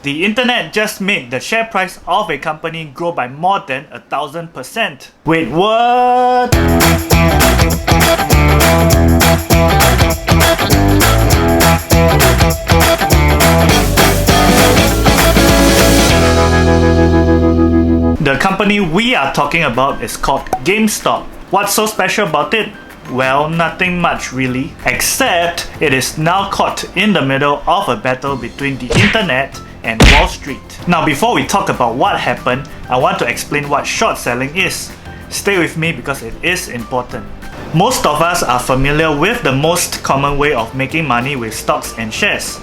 The internet just made the share price of a company grow by more than 1,000%. Wait, what? The company we are talking about is called Gamestop. What's so special about it? Well, nothing much really, except it is now caught in the middle of a battle between the internet and Wall Street. Now, before we talk about what happened, I want to explain what short selling is. Stay with me because it is important. Most of us are familiar with the most common way of making money with stocks and shares.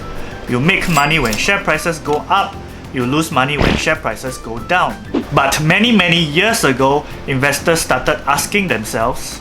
You make money when share prices go up, you lose money when share prices go down. But many years ago, investors started asking themselves,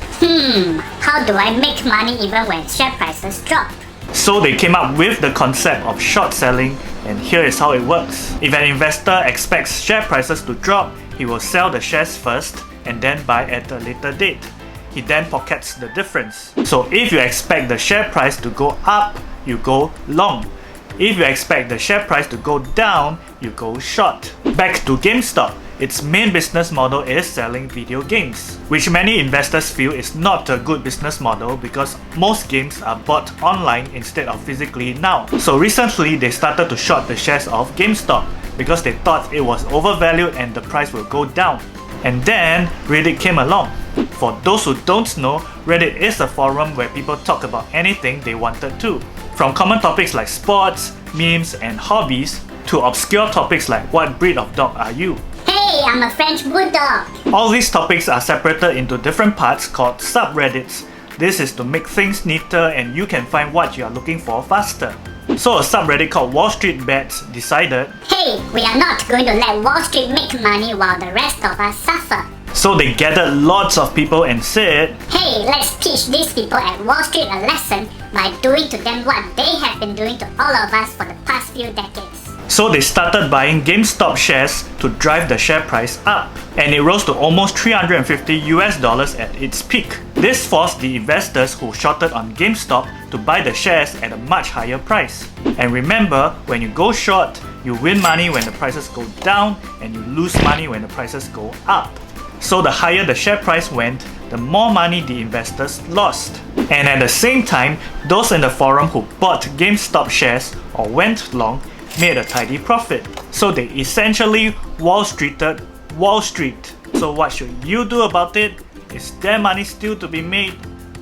how do I make money even when share prices drop? So they came up with the concept of short selling, and here is how it works. If an investor expects share prices to drop, he will sell the shares first and then buy at a later date. He then pockets the difference. So if you expect the share price to go up, you go long. If you expect the share price to go down, you go short. Back to GameStop. Its main business model is selling video games, which many investors feel is not a good business model because most games are bought online instead of physically now. So recently they started to short the shares of GameStop because they thought it was overvalued and the price will go down. And then Reddit came along. For those who don't know, Reddit is a forum where people talk about anything they wanted to. From common topics like sports, memes, and hobbies, to obscure topics like what breed of dog are you? Hey, I'm a French bulldog. All these topics are separated into different parts called subreddits. This is to make things neater and you can find what you are looking for faster. So a subreddit called Wall Street Bets decided, hey, we are not going to let Wall Street make money while the rest of us suffer. So they gathered lots of people and said, hey, let's teach these people at Wall Street a lesson by doing to them what they have been doing to all of us for the past few decades. So they started buying GameStop shares to drive the share price up, and it rose to almost $350 at its peak. This forced the investors who shorted on GameStop to buy the shares at a much higher price. And remember, when you go short, you win money when the prices go down and you lose money when the prices go up. So the higher the share price went, the more money the investors lost. And at the same time, those in the forum who bought GameStop shares or went long made a tidy profit. So they essentially Wall Streeted Wall Street. So what should you do about it? Is there money still to be made?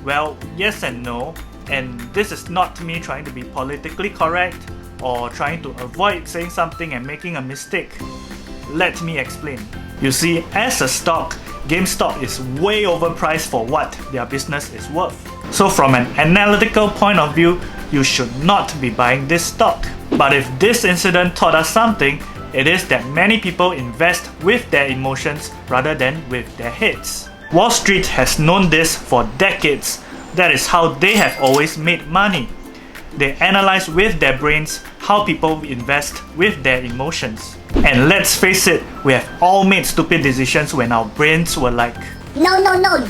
Well, yes and no. And this is not me trying to be politically correct or trying to avoid saying something and making a mistake. Let me explain. You see, as a stock, GameStop is way overpriced for what their business is worth. So from an analytical point of view, you should not be buying this stock. But if this incident taught us something, it is that many people invest with their emotions rather than with their heads. Wall Street has known this for decades. That is how they have always made money. They analyze with their brains how people invest with their emotions. And let's face it, we have all made stupid decisions when our brains were like, no,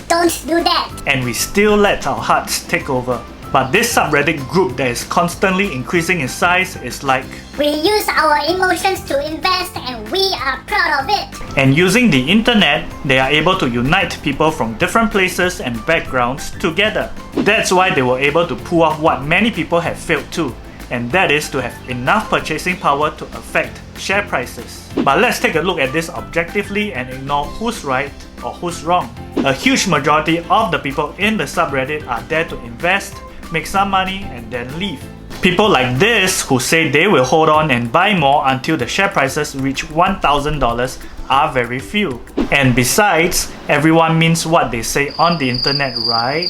don't do that. And we still let our hearts take over. But this subreddit group that is constantly increasing in size is like, we use our emotions to invest and we are proud of it. And using the internet, they are able to unite people from different places and backgrounds together. That's why they were able to pull off what many people have failed to, and that is to have enough purchasing power to affect share prices. But let's take a look at this objectively and ignore who's right or who's wrong. A huge majority of the people in the subreddit are there to invest, make some money and then leave. People like this who say they will hold on and buy more until the share prices reach $1,000 are very few. And besides, everyone means what they say on the internet, right?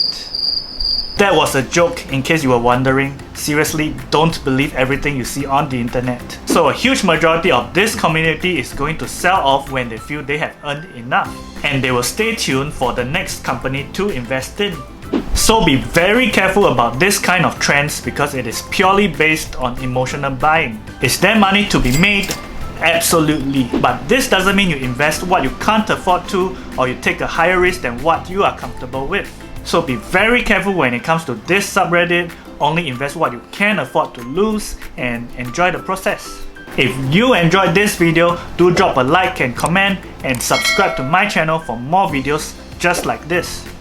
That was a joke in case you were wondering. Seriously, don't believe everything you see on the internet. So a huge majority of this community is going to sell off when they feel they have earned enough. And they will stay tuned for the next company to invest in. So be very careful about this kind of trends because it is purely based on emotional buying. Is there money to be made? Absolutely. But this doesn't mean you invest what you can't afford to or you take a higher risk than what you are comfortable with. So be very careful when it comes to this subreddit. Only invest what you can afford to lose and enjoy the process. If you enjoyed this video, do drop a like and comment and subscribe to my channel for more videos just like this.